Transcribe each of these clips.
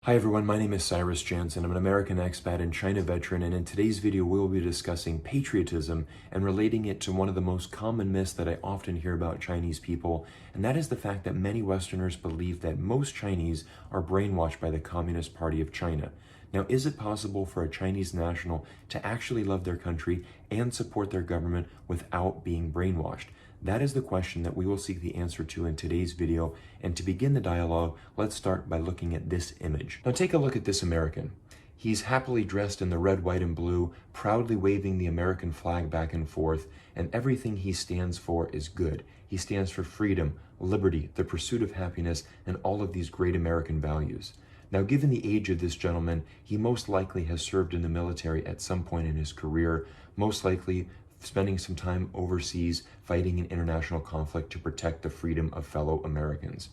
Hi everyone, my name is Cyrus Janssen. I'm an American expat and China veteran, and in today's video we will be discussing patriotism and relating it to one of the most common myths that I often hear about Chinese people, and that is the fact that many Westerners believe that most Chinese are brainwashed by the Communist Party of China. Now, is it possible for a Chinese national to actually love their country and support their government without being brainwashed? That is the question that we will seek the answer to in today's video. And to begin the dialogue, let's start by looking at this image. Now take a look at this American. He's happily dressed in the red, white, and blue, proudly waving the American flag back and forth, and everything he stands for is good. He stands for freedom, liberty, the pursuit of happiness, and all of these great American values. Now, given the age of this gentleman, he most likely has served in the military at some point in his career, most likely spending some time overseas fighting in international conflict to protect the freedom of fellow Americans.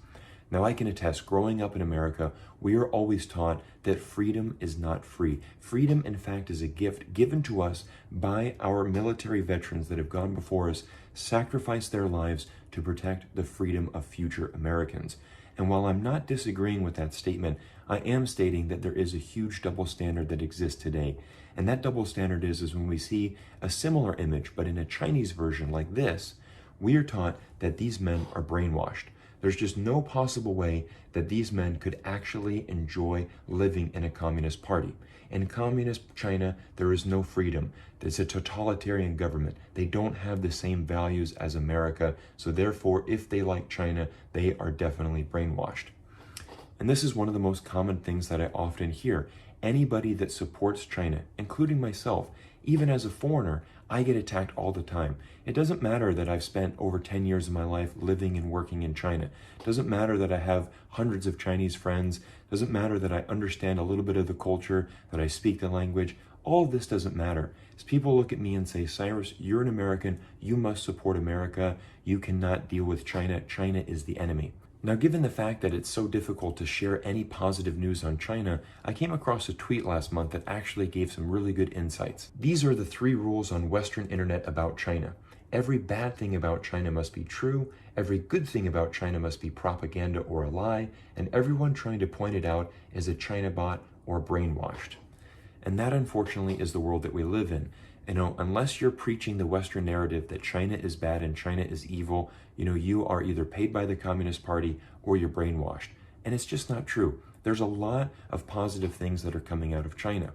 Now, I can attest, growing up in America, we are always taught that freedom is not free. Freedom, in fact, is a gift given to us by our military veterans that have gone before us, sacrificed their lives to protect the freedom of future Americans. And while I'm not disagreeing with that statement, I am stating that there is a huge double standard that exists today. And that double standard is when we see a similar image, but in a Chinese version like this, we are taught that these men are brainwashed. There's just no possible way that these men could actually enjoy living in a communist party. In communist China, there is no freedom. It's a totalitarian government. They don't have the same values as America, so therefore, if they like China, they are definitely brainwashed. And this is one of the most common things that I often hear. Anybody that supports China, including myself, even as a foreigner, I get attacked all the time. It doesn't matter that I've spent over 10 years of my life living and working in China. It doesn't matter that I have hundreds of Chinese friends. It doesn't matter that I understand a little bit of the culture, that I speak the language. All of this doesn't matter. As people look at me and say, Cyrus, you're an American. You must support America. You cannot deal with China. China is the enemy. Now, given the fact that it's so difficult to share any positive news on China, I came across a tweet last month that actually gave some really good insights. These are the 3 rules on Western internet about China. Every bad thing about China must be true, every good thing about China must be propaganda or a lie, and everyone trying to point it out is a China bot or brainwashed. And that, unfortunately, is the world that we live in. Unless you're preaching the Western narrative that China is bad and China is evil, you are either paid by the Communist Party or you're brainwashed. And it's just not true. There's a lot of positive things that are coming out of China.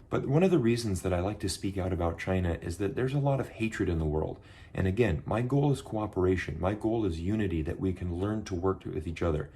But one of the reasons that I like to speak out about China is that there's a lot of hatred in the world. And again, my goal is cooperation. My goal is unity, that we can learn to work with each other.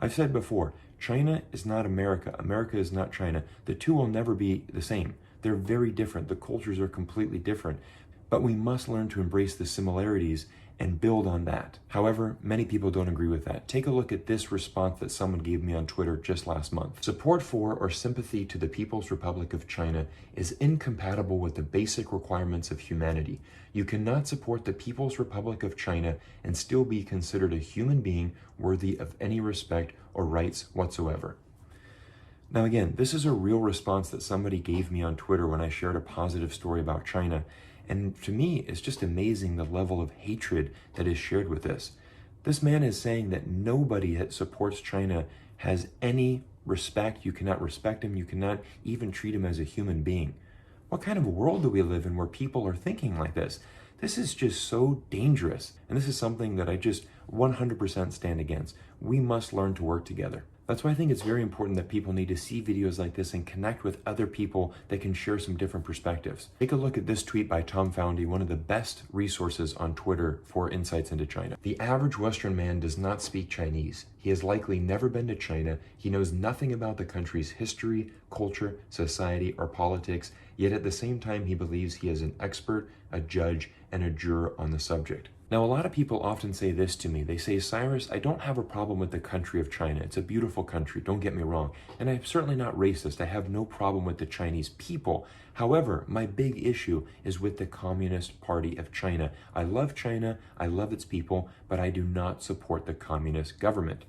I've said before, China is not America. America is not China. The two will never be the same. They're very different. The cultures are completely different. But we must learn to embrace the similarities and build on that. However, many people don't agree with that. Take a look at this response that someone gave me on Twitter just last month. Support for or sympathy to the People's Republic of China is incompatible with the basic requirements of humanity. You cannot support the People's Republic of China and still be considered a human being worthy of any respect or rights whatsoever. Now again, this is a real response that somebody gave me on Twitter when I shared a positive story about China. And to me, it's just amazing the level of hatred that is shared with this. This man is saying that nobody that supports China has any respect. You cannot respect him. You cannot even treat him as a human being. What kind of world do we live in where people are thinking like this? This is just so dangerous. And this is something that I just 100% stand against. We must learn to work together. That's why I think it's very important that people need to see videos like this and connect with other people that can share some different perspectives. Take a look at this tweet by Tom Foundy, one of the best resources on Twitter for insights into China. The average Western man does not speak Chinese. He has likely never been to China. He knows nothing about the country's history, culture, society, or politics, yet at the same time he believes he is an expert, a judge, and a juror on the subject. Now, a lot of people often say this to me. They say, Cyrus, I don't have a problem with the country of China. It's a beautiful country, don't get me wrong. And I'm certainly not racist. I have no problem with the Chinese people. However, my big issue is with the Communist Party of China. I love China, I love its people, but I do not support the communist government.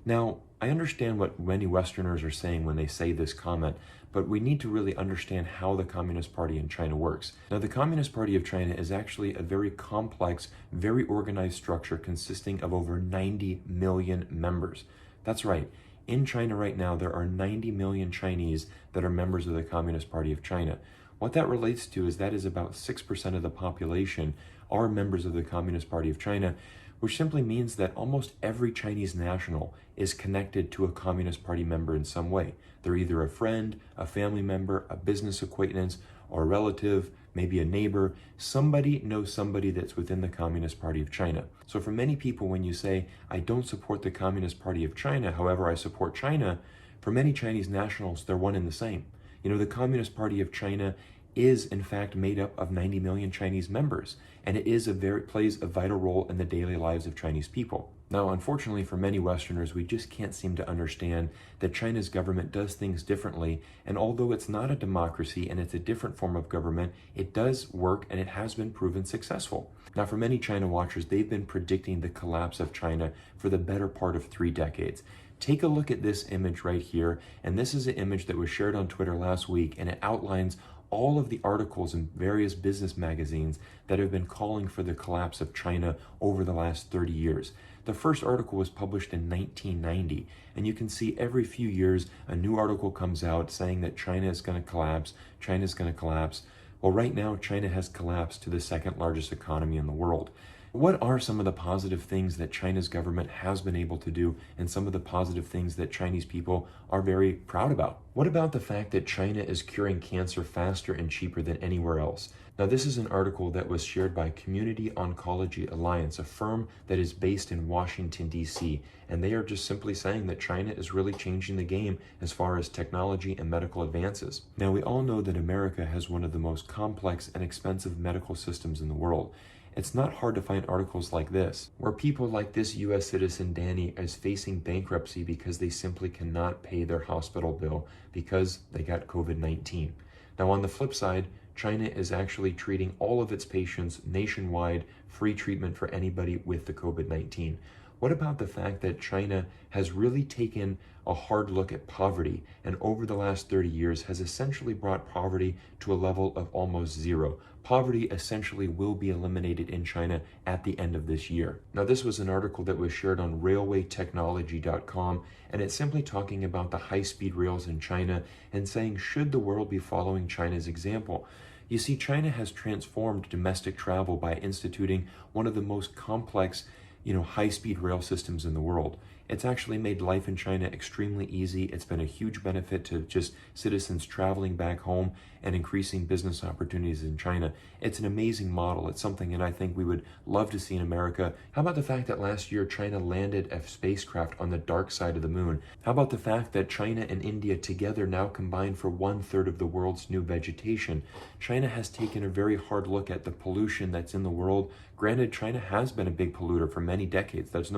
Now, I understand what many Westerners are saying when they say this comment, but we need to really understand how the Communist Party in China works. Now, the Communist Party of China is actually a very complex, very organized structure consisting of over 90 million members. That's right. In China right now, there are 90 million Chinese that are members of the Communist Party of China. What that relates to is that is about 6% of the population are members of the Communist Party of China, which simply means that almost every Chinese national is connected to a Communist Party member in some way. They're either a friend, a family member, a business acquaintance, or a relative, maybe a neighbor. Somebody knows somebody that's within the Communist Party of China. So for many people, when you say, I don't support the Communist Party of China, however, I support China, for many Chinese nationals, they're one and the same. You know, the Communist Party of China is in fact made up of 90 million Chinese members, and it plays a vital role in the daily lives of Chinese people. Now, unfortunately for many Westerners, we just can't seem to understand that China's government does things differently, and although it's not a democracy and it's a different form of government, it does work and it has been proven successful. Now, for many China watchers, they've been predicting the collapse of China for the better part of 3 decades. Take a look at this image right here, and this is an image that was shared on Twitter last week, and it outlines all of the articles in various business magazines that have been calling for the collapse of China over the last 30 years. The first article was published in 1990, and you can see every few years a new article comes out saying that China is going to collapse, China is going to collapse. Well, right now, China has collapsed to the second largest economy in the world. What are some of the positive things that China's government has been able to do, and some of the positive things that Chinese people are very proud about? What about the fact that China is curing cancer faster and cheaper than anywhere else? Now, this is an article that was shared by Community Oncology Alliance, a firm that is based in Washington, D.C., and they are just simply saying that China is really changing the game as far as technology and medical advances. Now, we all know that America has one of the most complex and expensive medical systems in the world. It's not hard to find articles like this, where people like this U.S. citizen Danny is facing bankruptcy because they simply cannot pay their hospital bill because they got COVID-19. Now, on the flip side, China is actually treating all of its patients nationwide, free treatment for anybody with the COVID-19. What about the fact that China has really taken a hard look at poverty, and over the last 30 years has essentially brought poverty to a level of almost zero? Poverty essentially will be eliminated in China at the end of this year. Now, this was an article that was shared on railwaytechnology.com, and it's simply talking about the high-speed rails in China and saying, should the world be following China's example? You see, China has transformed domestic travel by instituting one of the most complex high-speed rail systems in the world. It's actually made life in China extremely easy. It's been a huge benefit to just citizens traveling back home and increasing business opportunities in China. It's an amazing model. It's something that I think we would love to see in America. How about the fact that last year China landed a spacecraft on the dark side of the moon? How about the fact that China and India together now combine for 1/3 of the world's new vegetation? China has taken a very hard look at the pollution that's in the world. Granted, China has been a big polluter for many decades. There's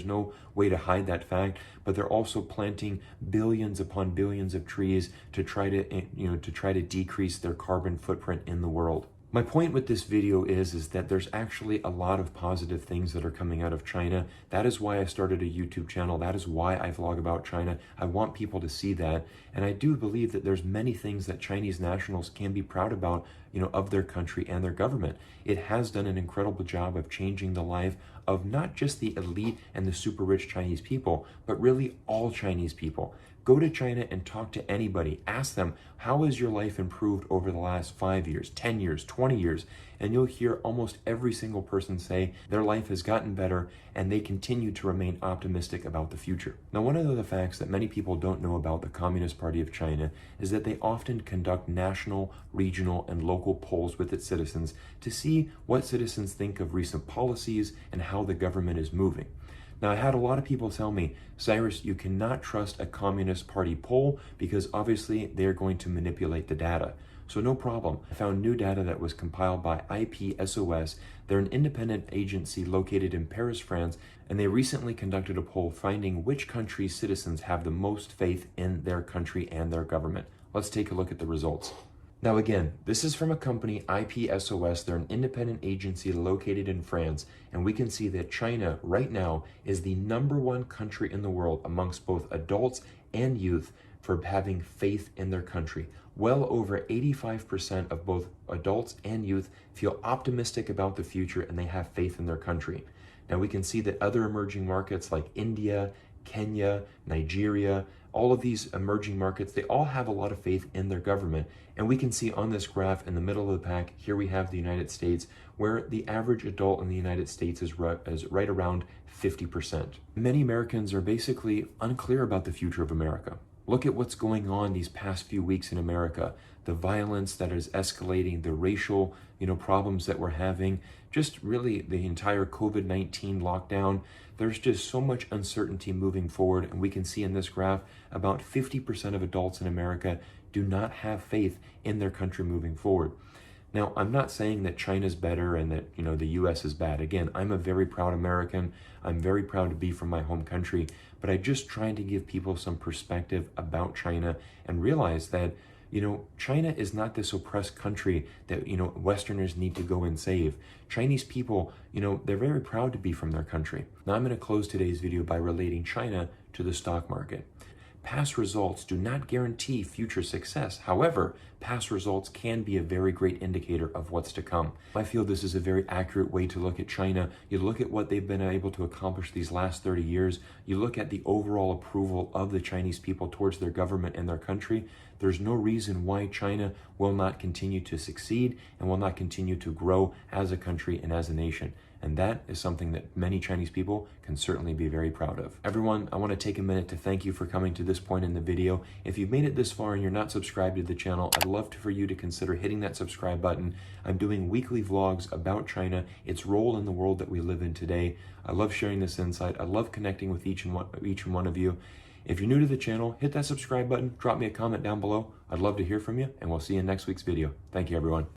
no way to hide that fact, but they're also planting billions upon billions of trees to try to decrease their carbon footprint in the world. My point with this video is that there's actually a lot of positive things that are coming out of China. That is why I started a YouTube channel. That is why I vlog about China. I want people to see that. And I do believe that there's many things that Chinese nationals can be proud about, of their country and their government. It has done an incredible job of changing the life of not just the elite and the super rich Chinese people, but really all Chinese people. Go to China and talk to anybody. Ask them, how has your life improved over the last 5 years, 10 years, 20 years? And you'll hear almost every single person say their life has gotten better and they continue to remain optimistic about the future. Now, one of the facts that many people don't know about the Communist Party of China is that they often conduct national, regional, and local polls with its citizens to see what citizens think of recent policies and how the government is moving. Now, I had a lot of people tell me, Cyrus, you cannot trust a Communist Party poll because obviously they're going to manipulate the data. So no problem. I found new data that was compiled by IPSOS. They're an independent agency located in Paris, France, and they recently conducted a poll finding which country's citizens have the most faith in their country and their government. Let's take a look at the results. Now again, this is from a company, IPSOS. They're an independent agency located in France, and we can see that China right now is the #1 country in the world amongst both adults and youth for having faith in their country. Well over 85% of both adults and youth feel optimistic about the future and they have faith in their country. Now we can see that other emerging markets like India, Kenya, Nigeria, all of these emerging markets, they all have a lot of faith in their government. And we can see on this graph in the middle of the pack, here we have the United States, where the average adult in the United States is right around 50%. Many Americans are basically unclear about the future of America. Look at what's going on these past few weeks in America, the violence that is escalating, the racial, problems that we're having, just really the entire COVID-19 lockdown. There's just so much uncertainty moving forward, and we can see in this graph about 50% of adults in America do not have faith in their country moving forward. Now, I'm not saying that China's better and that, the US is bad. Again, I'm a very proud American. I'm very proud to be from my home country, but I'm just trying to give people some perspective about China and realize that, China is not this oppressed country that, Westerners need to go and save. Chinese people, they're very proud to be from their country. Now, I'm going to close today's video by relating China to the stock market. Past results do not guarantee future success. However, past results can be a very great indicator of what's to come. I feel this is a very accurate way to look at China. You look at what they've been able to accomplish these last 30 years. You look at the overall approval of the Chinese people towards their government and their country. There's no reason why China will not continue to succeed and will not continue to grow as a country and as a nation. And that is something that many Chinese people can certainly be very proud of. Everyone, I want to take a minute to thank you for coming to this point in the video. If you've made it this far and you're not subscribed to the channel, I'd love for you to consider hitting that subscribe button. I'm doing weekly vlogs about China, its role in the world that we live in today. I love sharing this insight. I love connecting with each and one of you. If you're new to the channel, hit that subscribe button, drop me a comment down below. I'd love to hear from you, and we'll see you in next week's video. Thank you, everyone.